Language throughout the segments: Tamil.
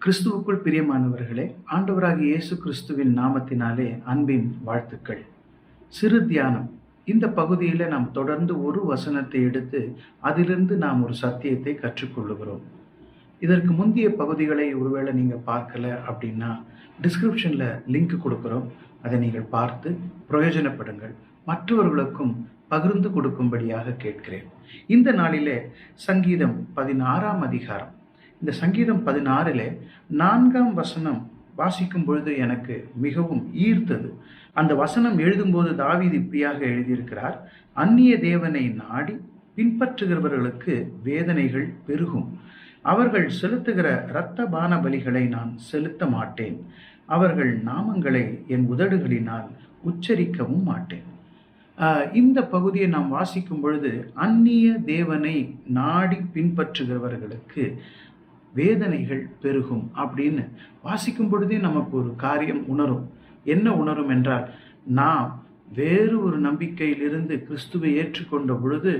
கிறிஸ்துவுக்குள் பிரியமானவர்களே, ஆண்டவராகிய இயேசு கிறிஸ்துவின் நாமத்தினாலே அன்பின் வாழ்த்துக்கள். சிறு தியானம். இந்த பகுதியில் நாம் தொடர்ந்து ஒரு வசனத்தை எடுத்து அதிலிருந்து நாம் ஒரு சத்தியத்தை கற்றுக்கொள்ளுகிறோம். இதற்கு முந்தைய பகுதிகளை ஒருவேளை நீங்கள் பார்க்கல அப்படின்னா டிஸ்கிரிப்ஷனில் லிங்க் கொடுக்குறோம். அதை நீங்கள் பார்த்து பிரயோஜனப்படுங்கள். மற்றவர்களுக்கும் பகிர்ந்து கொடுக்கும்படியாக கேட்கிறேன். இந்த நாளிலே சங்கீதம் 16ஆம் அதிகாரம். இந்த சங்கீதம் 16 4ஆம் வசனம் வாசிக்கும் பொழுது எனக்கு மிகவும் ஈர்த்தது. அந்த வசனம் எழுதும்போது தாவீது இப்படியாக எழுதியிருக்கிறார்: அந்நிய தேவனை நாடி பின்பற்றுகிறவர்களுக்கு வேதனைகள் பெருகும். அவர்கள் செலுத்துகிற இரத்த பான பலிகளை நான் செலுத்த மாட்டேன். அவர்கள் நாமங்களை என் உதடுகளினால் உச்சரிக்கவும் மாட்டேன். இந்த பகுதியை நாம் வாசிக்கும் பொழுது அந்நிய தேவனை நாடி பின்பற்றுகிறவர்களுக்கு வேதனைகள் பெருகும் அப்படின்னு வாசிக்கும் பொழுதே நமக்கு ஒரு காரியம் உணரும். என்ன உணரும் என்றால், நாம் வேறு ஒரு நம்பிக்கையிலிருந்து கிறிஸ்துவை ஏற்றுக்கொண்ட பொழுது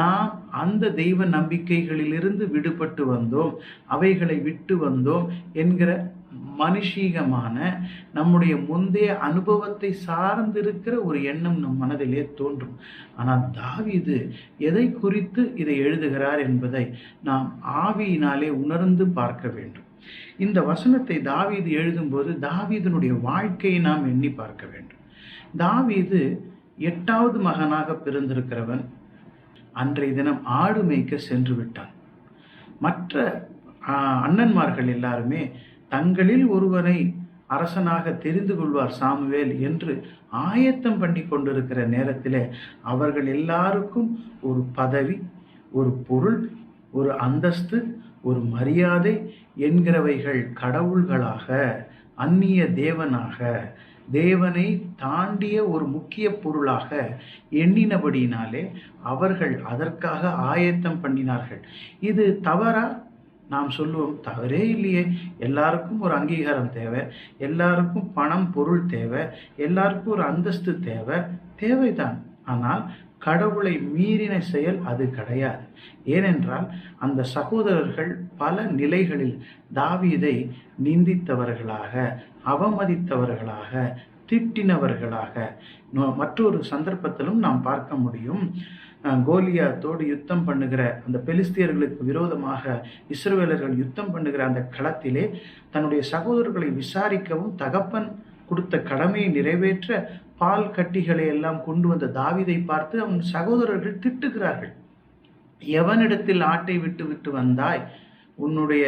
நாம் அந்த தெய்வ நம்பிக்கைகளிலிருந்து விடுபட்டு வந்தோம், அவைகளை விட்டு வந்தோம் என்கிற மனுஷீகமான நம்முடைய முந்தைய அனுபவத்தை சார்ந்திருக்கிற ஒரு எண்ணம் நம் மனதிலே தோன்றும். ஆனால் தாவீது எதை குறித்து இதை எழுதுகிறார் என்பதை நாம் ஆவியினாலே உணர்ந்து பார்க்க வேண்டும். இந்த வசனத்தை தாவீது எழுதும்போது தாவீதினுடைய வாழ்க்கையை நாம் எண்ணி பார்க்க வேண்டும். தாவீது 8வது மகனாக பிறந்திருக்கிறவன். அன்றைய தினம் ஆடு மேய்க்க சென்று விட்டான். மற்ற அண்ணன்மார்கள் எல்லாருமே தங்களில் ஒருவனை அரசனாக தெரிந்து கொள்வார் சாமுவேல் என்று ஆயத்தம் பண்ணி கொண்டிருக்கிற நேரத்தில் அவர்கள் எல்லாருக்கும் ஒரு பதவி, ஒரு பொருள், ஒரு அந்தஸ்து, ஒரு மரியாதை என்கிறவைகள் கடவுள்களாக, அந்நிய தேவனாக, தேவனை தாண்டிய ஒரு முக்கிய பொருளாக எண்ணினபடியினாலே அவர்கள் அதற்காக ஆயத்தம் பண்ணினார்கள். இது தவறா? நாம் சொல்லுவோம், தவறே இல்லையே. எல்லாருக்கும் ஒரு அங்கீகாரம் தேவை, எல்லாருக்கும் பணம் பொருள் தேவை, எல்லாருக்கும் ஒரு அந்தஸ்து தேவைதான். ஆனால் கடவுளை மீறின செயல் அது கிடையாது. ஏனென்றால் அந்த சகோதரர்கள் பல நிலைகளில் தாவீதை நிந்தித்தவர்களாக, அவமதித்தவர்களாக, திட்டினவர்களாக மற்றொரு சந்தர்ப்பத்திலும் நாம் பார்க்க முடியும். கோலியாத்தோடு யுத்தம் பண்ணுகிற அந்த பெலிஸ்தியர்களுக்கு விரோதமாக இஸ்ரவேலர்கள் யுத்தம் பண்ணுகிற அந்த களத்திலே தன்னுடைய சகோதரர்களை விசாரிக்கவும் தகப்பன் கொடுத்த கடமையை நிறைவேற்ற பால் கட்டிகளை எல்லாம் கொண்டு வந்த தாவீதை பார்த்து அவன் சகோதரர்கள் திட்டுகிறார்கள். எவனிடத்தில் ஆட்டை விட்டு விட்டு வந்தாய்? உன்னுடைய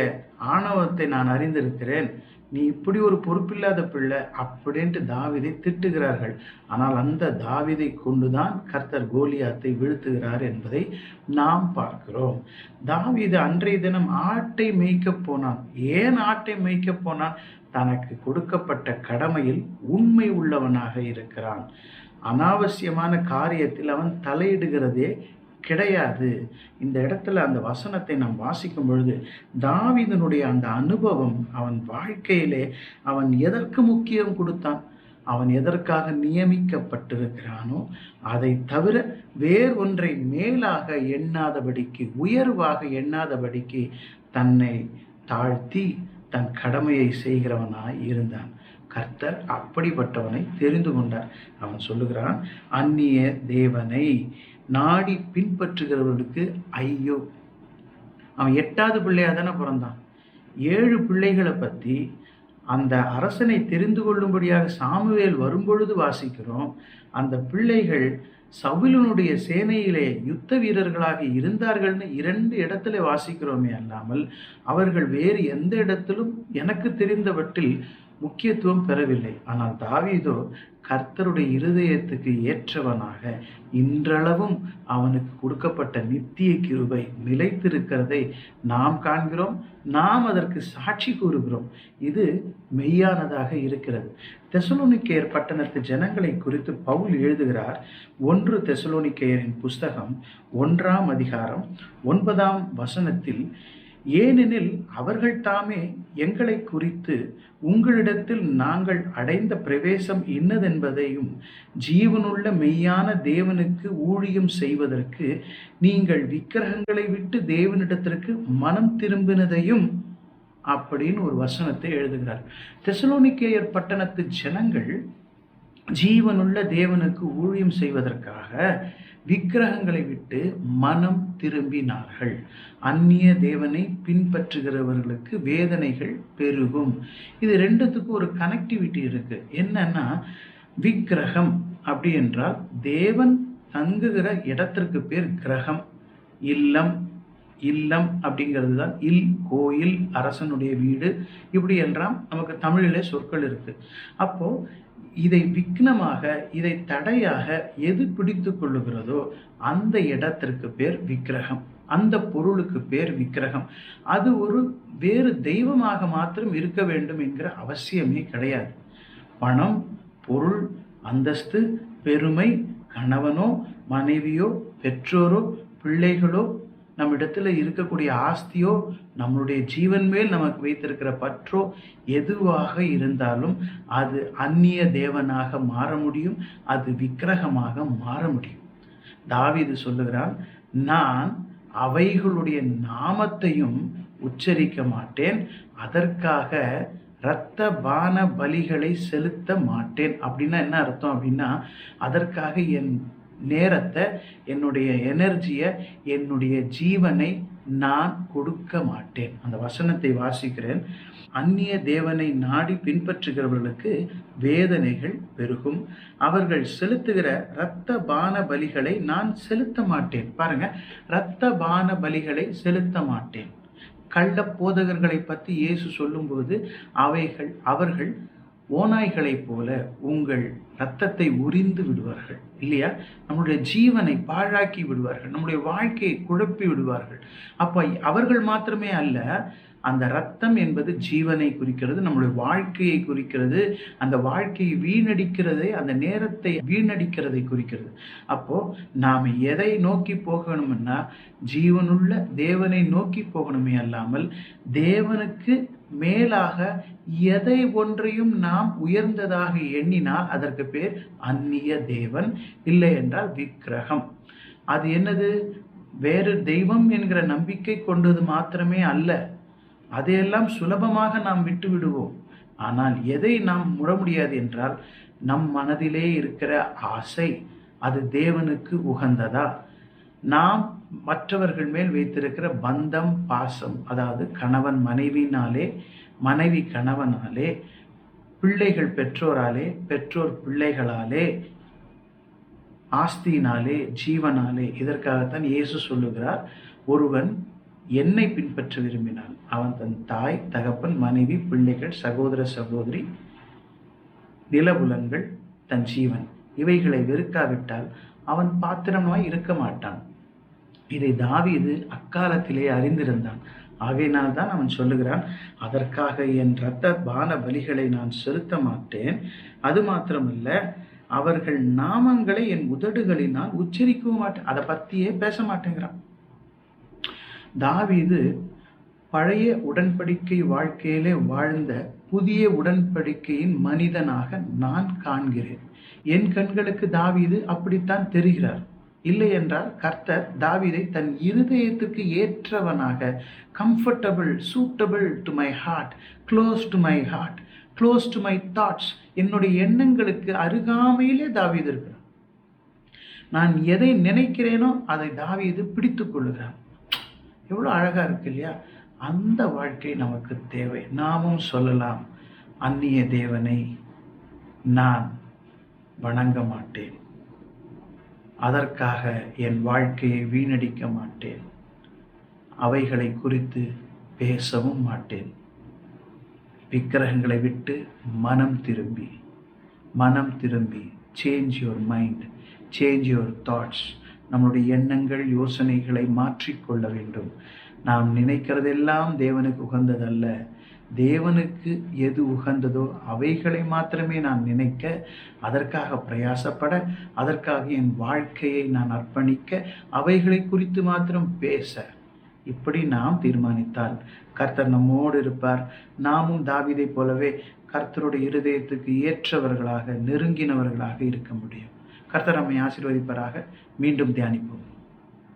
ஆணவத்தை நான் அறிந்திருக்கிறேன், நீ இப்படி ஒரு பொறுப்பில்லாத பிள்ளை அப்படின்ட்டு தாவீதை திட்டுகிறார்கள். ஆனால் அந்த தாவீதை கொண்டுதான் கர்த்தர் கோலியாத்தை வீழ்த்துகிறார் என்பதை நாம் பார்க்கிறோம். தாவீது அன்றைய தினம் ஆட்டை மேய்க்க போனான். ஏன் ஆட்டை மேய்க்க போனான்? தனக்கு கொடுக்கப்பட்ட கடமையில் உண்மை உள்ளவனாக இருக்கிறான். அனாவசியமான காரியத்தில் அவன் தலையிடுகிறதே கிடையாது. இந்த இடத்துல அந்த வசனத்தை நாம் வாசிக்கும் பொழுது தாவீதினுடைய அந்த அனுபவம், அவன் வாழ்க்கையிலே அவன் எதற்கு முக்கியம் கொடுத்தான், அவன் எதற்காக நியமிக்கப்பட்டிருக்கிறானோ அதை தவிர வேறொன்றை மேலாக எண்ணாதபடிக்கு, உயர்வாக எண்ணாதபடிக்கு தன்னை தாழ்த்தி தன் கடமையை செய்கிறவனாய் இருந்தான். கர்த்தர் அப்படிப்பட்டவனை தெரிந்து கொண்டார். அவன் சொல்லுகிறான், அந்நிய தேவனை நாடி பின்பற்றுகிறவர்களுக்கு ஐயோ. அவன் 8வது பிள்ளையாக தானே பிறந்தான். 7 பிள்ளைகளை பற்றி அந்த அரசனை தெரிந்து கொள்ளும்படியாக சாமுவேல் வரும்பொழுது வாசிக்கிறோம். அந்த பிள்ளைகள் சவுலினுடைய சேனையிலே யுத்த வீரர்களாக இருந்தார்கள்னு 2 இடத்துல வாசிக்கிறோமே அல்லாமல் அவர்கள் வேறு எந்த இடத்திலும் எனக்கு தெரிந்தவற்றில் முக்கியத்துவம் பெறவில்லை. ஆனால் தாவீதோ கர்த்தருடைய இருதயத்துக்கு ஏற்றவனாக இன்றளவும் அவனுக்கு கொடுக்கப்பட்ட நித்திய கிருபை நிலைத்திருக்கிறதை நாம் காண்கிறோம். நாம் அதற்கு சாட்சி கூறுகிறோம். இது மெய்யானதாக இருக்கிறது. தெசலோனிக்கேயர் பட்டணத்து ஜனங்களை குறித்து பவுல் எழுதுகிறார். 1 தெசலோனிக்கேயரின் புஸ்தகம் 1ஆம் அதிகாரம் 9ஆம் வசனத்தில், ஏனெனில் அவர்கள் தாமே எங்களை குறித்து உங்களிடத்தில் நாங்கள் அடைந்த பிரவேசம் இன்னதென்பதையும் ஜீவனுள்ள மெய்யான தேவனுக்கு ஊழியம் செய்வதற்கு நீங்கள் விக்கிரகங்களை விட்டு தேவனிடத்திற்கு மனம் திரும்பினதையும் அப்படின்னு ஒரு வசனத்தை எழுதுகிறார். தெசலோனிக்கேயர் பட்டணத்து ஜனங்கள் ஜீவனுள்ள தேவனுக்கு ஊழியம் செய்வதற்காக விக்கிரகங்களை விட்டு மனம் திரும்பினார்கள். அந்நிய தேவனை பின்பற்றுகிறவர்களுக்கு வேதனைகள் பெருகும். இது ரெண்டுத்துக்கும் ஒரு கனெக்டிவிட்டி இருக்கு. என்னன்னா, விக்கிரகம் அப்படி என்றால் தேவன் தங்குகிற இடத்திற்கு பேர் கிரகம். இல்லம், இல்லம் அப்படிங்கிறது தான் கோயில், அரசனுடைய வீடு, இப்படி எல்லாம் நமக்கு தமிழிலே சொற்கள் இருக்கு. அப்போ இதை விக்னமாக, இதை தடையாக எது பிடித்து கொள்ளுகிறதோ அந்த இடத்திற்கு பேர் விக்கிரகம், அந்த பொருளுக்கு பேர் விக்கிரகம். அது ஒரு வேறு தெய்வமாக மாத்திரம் இருக்க வேண்டும் என்கிற அவசியமே கிடையாது. பணம், பொருள், அந்தஸ்து, பெருமை, கணவனோ மனைவியோ பெற்றோரோ பிள்ளைகளோ நம்மிடத்துல இருக்கக்கூடிய ஆஸ்தியோ நம்மளுடைய ஜீவன் மேல் நமக்கு வைத்திருக்கிற பற்றோ எதுவாக இருந்தாலும் அது அந்நிய தேவனாக மாற முடியும், அது விக்கிரகமாக மாற முடியும். தாவீது சொல்லுகிறான், நான் அவைகளுடைய நாமத்தையும் உச்சரிக்க மாட்டேன், அதற்காக இரத்த பான பலிகளை செலுத்த மாட்டேன். அப்படின்னா என்ன அர்த்தம் அப்படின்னா, அதற்காக என் நேரத்தை, என்னுடைய எனர்ஜியை, என்னுடைய ஜீவனை நான் கொடுக்க மாட்டேன். அந்த வசனத்தை வாசிக்கிறேன். அந்நிய தேவனை நாடி பின்பற்றுகிறவர்களுக்கு வேதனைகள் பெருகும். அவர்கள் செலுத்துகிற இரத்த பான பலிகளை நான் செலுத்த மாட்டேன். பாருங்க, இரத்த பான பலிகளை செலுத்த மாட்டேன். கள்ள போதகர்களை பற்றி இயேசு சொல்லும்போது அவர்கள் ஓநாய்களைப் போல உங்கள் இரத்தத்தை உரிந்து விடுவார்கள் இல்லையா, நம்முடைய ஜீவனை பாழாக்கி விடுவார்கள், நம்முடைய வாழ்க்கையை குழப்பி விடுவார்கள். அப்போ அவர்கள் மாத்திரமே அல்ல, அந்த இரத்தம் என்பது ஜீவனை குறிக்கிறது, நம்முடைய வாழ்க்கையை குறிக்கிறது, அந்த வாழ்க்கையை வீணடிக்கிறதை, அந்த நேரத்தை வீணடிக்கிறதை குறிக்கிறது. அப்போ நாம் எதை நோக்கி போகணும்னா ஜீவனுள்ள தேவனை நோக்கி போகணுமே அல்லாமல் தேவனுக்கு மேலாக எதை ஒன்றையும் நாம் உயர்ந்ததாக எண்ணினால் அதற்கு பேர் அந்நிய தேவன், இல்லை என்றால் விக்கிரகம். அது என்னது? வேறு தெய்வம் என்கிற நம்பிக்கை கொண்டது மாத்திரமே அல்ல. அதையெல்லாம் சுலபமாக நாம் விட்டு விடுவோம். ஆனால் எதை நாம் முட முடியாது என்றால் நம் மனதிலே இருக்கிற ஆசை, அது தேவனுக்கு உகந்ததா? நாம் மற்றவர்கள் மேல் வைத்திருக்கிற பந்தம், பாசம், அதாவது கணவன் மனைவினாலே, மனைவி கணவனாலே, பிள்ளைகள் பெற்றோராலே, பெற்றோர் பிள்ளைகளாலே, ஆஸ்தியினாலே, ஜீவனாலே. இதற்காகத்தான் இயேசு சொல்லுகிறார், ஒருவன் என்னை பின்பற்ற விரும்பினால் அவன் தன் தாய், தகப்பன், மனைவி, பிள்ளைகள், சகோதர சகோதரி, நிலபுலன்கள், தன் ஜீவன், இவைகளை வெறுக்காவிட்டால் அவன் பாத்திரமாய் இருக்க மாட்டான். இதை தாவீது அக்காலத்திலே அறிந்திருந்தான். ஆகையினால் தான் அவன் சொல்லுகிறான், அதற்காக என் இரத்த பான பலிகளை நான் செலுத்த மாட்டேன், அது மாத்திரமல்ல அவர்கள் நாமங்களை என் உதடுகளினால் உச்சரிக்கவும் மாட்டேன். அதை பற்றியே பேச மாட்டேங்கிறான். தாவீது பழைய உடன்படிக்கை வாழ்க்கையிலே வாழ்ந்த புதிய உடன்படிக்கையின் மனிதனாக நான் காண்கிறேன். என் கண்களுக்கு தாவீது அப்படித்தான் தெரிகிறார். இல்லை என்றால் கர்த்தர் தாவீதை தன் இருதயத்துக்கு ஏற்றவனாக, comfortable, suitable to my heart, close to my heart, close to my thoughts, என்னுடைய எண்ணங்களுக்கு அருகாமையிலே தாவீது இருக்கிறான். நான் எதை நினைக்கிறேனோ அதை தாவீது பிடித்து கொள்ளுகிறான். எவ்வளோ அழகா இருக்கு இல்லையா? அந்த வாழ்க்கை நமக்கு தேவை. நாமும் சொல்லலாம், அந்நிய தேவனை நான் வணங்க மாட்டேன், அதற்காக என் வாழ்க்கையை வீணடிக்க மாட்டேன், அவைகளை குறித்து பேசவும் மாட்டேன். விக்கிரகங்களை விட்டு மனம் திரும்பி change your mind, change your thoughts. நம்முடைய எண்ணங்கள், யோசனைகளை மாற்றிக்கொள்ள வேண்டும். நாம் நினைக்கிறதெல்லாம் தேவனுக்கு உகந்ததல்ல. தேவனுக்கு எது உகந்ததோ அவைகளை மாத்திரமே நான் நினைக்க, அதற்காக பிரயாசப்பட, அதற்காக என் வாழ்க்கையை நான் அர்ப்பணிக்க, அவைகளை குறித்து மாத்திரம் பேச, இப்படி நாம் தீர்மானித்தால் கர்த்தர் நம்மோடு இருப்பார். நாமும் தாவீதைப் போலவே கர்த்தருடைய இருதயத்துக்கு ஏற்றவர்களாக, நெருங்கினவர்களாக இருக்க முடியும். கர்த்தர் நம்மை ஆசீர்வதிப்பாராக. மீண்டும் தியானிப்போம்.